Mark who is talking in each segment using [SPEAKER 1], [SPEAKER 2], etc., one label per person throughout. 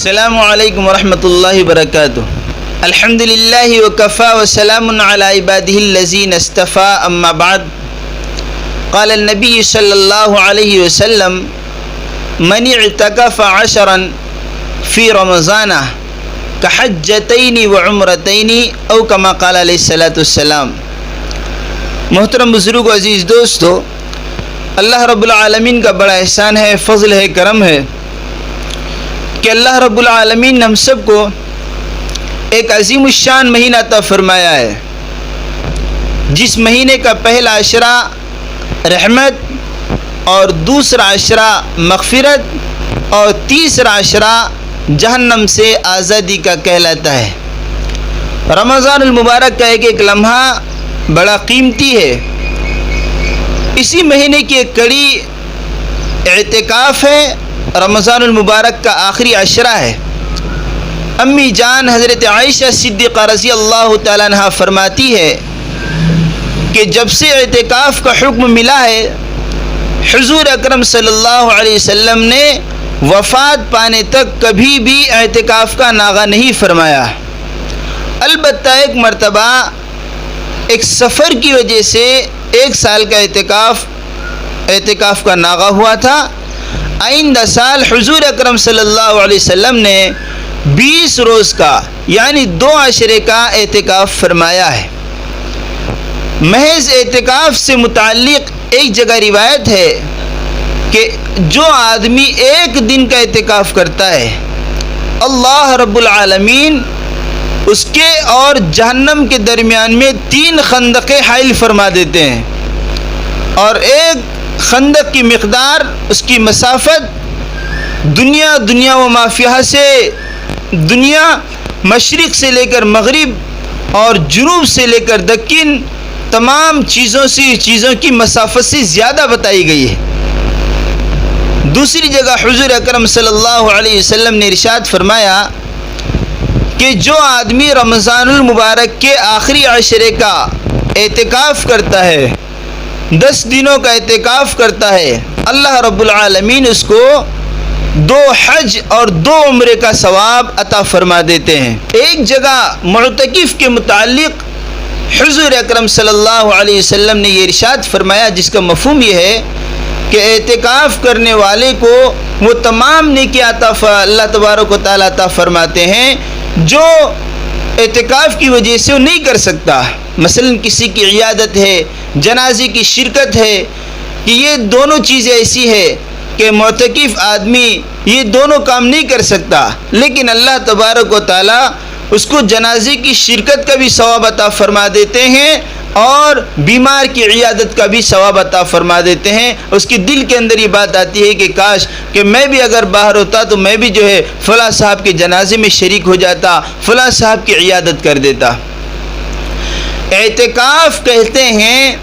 [SPEAKER 1] السلام علیکم ورحمۃ اللہ وبرکاتہ. الحمد للہ وکفا وسلام علی عباده الذین اصطفى اما بعد. قال النبی صلی اللہ علیہ وسلم من اعتکف عشرا فی رمضان کحجتین وعمرتین او کما قال علیہ الصلاۃ والسلام. محترم بزرگ و عزیز دوستو، اللہ رب العالمین کا بڑا احسان ہے، فضل ہے، کرم ہے کہ اللہ رب العالمین نے ہم سب کو ایک عظیم الشان مہینہ عطا فرمایا ہے، جس مہینے کا پہلا عشرہ رحمت اور دوسرا عشرہ مغفرت اور تیسرا عشرہ جہنم سے آزادی کا کہلاتا ہے. رمضان المبارک کا ایک لمحہ بڑا قیمتی ہے. اسی مہینے کی ایک کڑی اعتکاف ہے. رمضان المبارک کا آخری عشرہ ہے. امی جان حضرت عائشہ صدیقہ رضی اللہ تعالیٰ عنہ فرماتی ہے کہ جب سے اعتکاف کا حکم ملا ہے، حضور اکرم صلی اللہ علیہ وسلم نے وفات پانے تک کبھی بھی اعتکاف کا ناغہ نہیں فرمایا. البتہ ایک مرتبہ ایک سفر کی وجہ سے 1 سال کا اعتکاف کا ناغہ ہوا تھا. آئندہ سال حضور اکرم صلی اللہ علیہ وسلم نے 20 روز کا یعنی 2 عشرے کا اعتکاف فرمایا ہے. محض اعتکاف سے متعلق ایک جگہ روایت ہے کہ جو آدمی 1 دن کا اعتکاف کرتا ہے، اللہ رب العالمین اس کے اور جہنم کے درمیان میں 3 خندقیں حائل فرما دیتے ہیں، اور ایک خندق کی مقدار، اس کی مسافت دنیا و ما فیہا سے، دنیا مشرق سے لے کر مغرب اور جنوب سے لے کر دکن تمام چیزوں کی مسافت سے زیادہ بتائی گئی ہے. دوسری جگہ حضور اکرم صلی اللہ علیہ وسلم نے ارشاد فرمایا کہ جو آدمی رمضان المبارک کے آخری عشرے کا اعتکاف کرتا ہے، 10 دنوں کا اعتکاف کرتا ہے، اللہ رب العالمین اس کو 2 حج اور 2 عمرے کا ثواب عطا فرما دیتے ہیں. ایک جگہ معتکف کے متعلق حضور اکرم صلی اللہ علیہ وسلم نے یہ ارشاد فرمایا، جس کا مفہوم یہ ہے کہ اعتکاف کرنے والے کو وہ تمام نیکیاں اللہ تبارک و تعالیٰ عطا فرماتے ہیں جو اعتکاف کی وجہ سے وہ نہیں کر سکتا. مثلا کسی کی عیادت ہے، جنازے کی شرکت ہے، کہ یہ دونوں چیزیں ایسی ہے کہ معتکف آدمی یہ دونوں کام نہیں کر سکتا، لیکن اللہ تبارک و تعالیٰ اس کو جنازے کی شرکت کا بھی ثواب عطا فرما دیتے ہیں اور بیمار کی عیادت کا بھی ثواب عطا فرما دیتے ہیں. اس کے دل کے اندر یہ بات آتی ہے کہ کاش کہ میں بھی اگر باہر ہوتا تو میں بھی جو ہے فلاں صاحب کے جنازے میں شریک ہو جاتا، فلاں صاحب کی عیادت کر دیتا. اعتکاف کہتے ہیں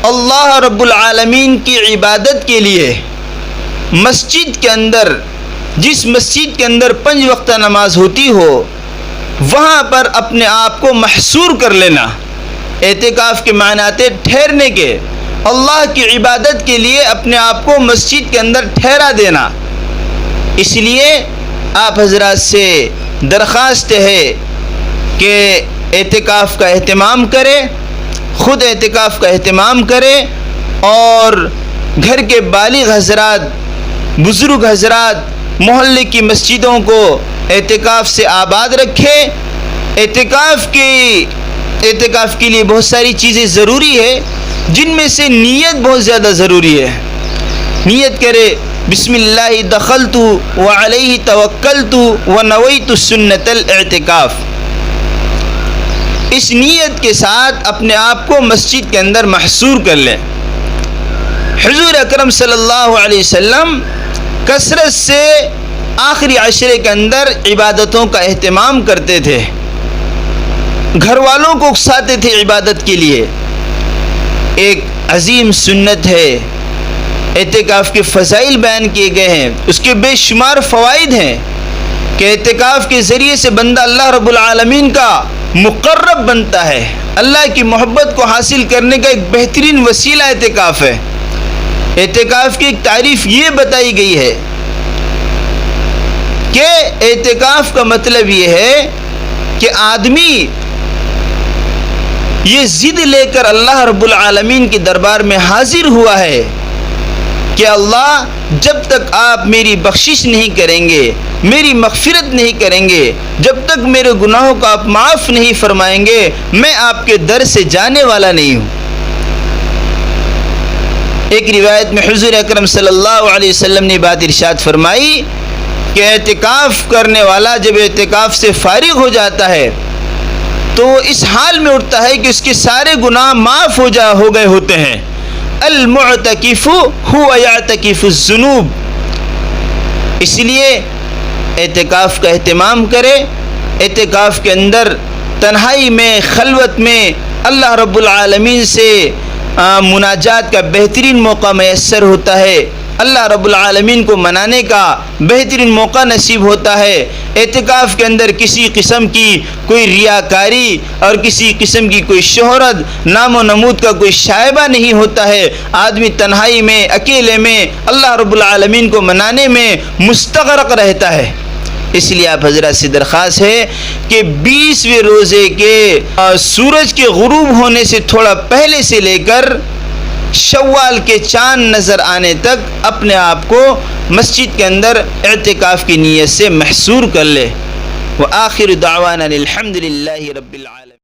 [SPEAKER 1] اللہ رب العالمین کی عبادت کے لیے مسجد کے اندر، جس مسجد کے اندر 5 وقتہ نماز ہوتی ہو، وہاں پر اپنے آپ کو محصور کر لینا. اعتکاف کے معنی آتے ٹھہرنے کے، اللہ کی عبادت کے لیے اپنے آپ کو مسجد کے اندر ٹھہرا دینا. اس لیے آپ حضرات سے درخواست ہے کہ اعتکاف کا اہتمام کرے، خود اعتکاف کا اہتمام کرے اور گھر کے بالغ حضرات، بزرگ حضرات محلے کی مسجدوں کو اعتکاف سے آباد رکھے. اعتکاف کے لیے بہت ساری چیزیں ضروری ہے، جن میں سے نیت بہت زیادہ ضروری ہے. نیت کرے بسم اللہ دخلت وعلیہ توکلت ونویت سنت الاعتکاف. اس نیت کے ساتھ اپنے آپ کو مسجد کے اندر محصور کر لیں. حضور اکرم صلی اللہ علیہ وسلم کثرت سے آخری عشرے کے اندر عبادتوں کا اہتمام کرتے تھے، گھر والوں کو اکساتے تھے عبادت کے لیے. ایک عظیم سنت ہے، اعتکاف کے فضائل بیان کیے گئے ہیں، اس کے بے شمار فوائد ہیں کہ اعتکاف کے ذریعے سے بندہ اللہ رب العالمین کا مقرب بنتا ہے. اللہ کی محبت کو حاصل کرنے کا ایک بہترین وسیلہ اعتکاف ہے. اعتکاف کی ایک تعریف یہ بتائی گئی ہے کہ اعتکاف کا مطلب یہ ہے کہ آدمی یہ ضد لے کر اللہ رب العالمین کے دربار میں حاضر ہوا ہے کہ اللہ جب تک آپ میری بخشش نہیں کریں گے، میری مغفرت نہیں کریں گے، جب تک میرے گناہوں کو آپ معاف نہیں فرمائیں گے، میں آپ کے در سے جانے والا نہیں ہوں۔ ایک روایت میں حضور اکرم صلی اللہ علیہ وسلم نے بات ارشاد فرمائی کہ اعتکاف کرنے والا جب اعتکاف سے فارغ ہو جاتا ہے تو اس حال میں اٹھتا ہے کہ اس کے سارے گناہ معاف ہو گئے ہوتے ہیں۔ المعتکف هو یعتکف الذنوب، اس لیے اعتکاف کا اہتمام کرے۔ اعتکاف کے اندر تنہائی میں، خلوت میں اللہ رب العالمین سے مناجات کا بہترین موقع میسر ہوتا ہے، اللہ رب العالمین کو منانے کا بہترین موقع نصیب ہوتا ہے۔ اعتکاف کے اندر کسی قسم کی کوئی ریاکاری اور کسی قسم کی کوئی شہرت، نام و نمود کا کوئی شائبہ نہیں ہوتا ہے۔ آدمی تنہائی میں، اکیلے میں اللہ رب العالمین کو منانے میں مستغرق رہتا ہے۔ اس لیے آپ حضرات سے درخواست ہے کہ 20ویں روزے کے سورج کے غروب ہونے سے تھوڑا پہلے سے لے کر شوال کے چاند نظر آنے تک اپنے آپ کو مسجد کے اندر اعتکاف کی نیت سے محصور کر لے۔ وآخر دعوانا الحمد للہ رب العالمین۔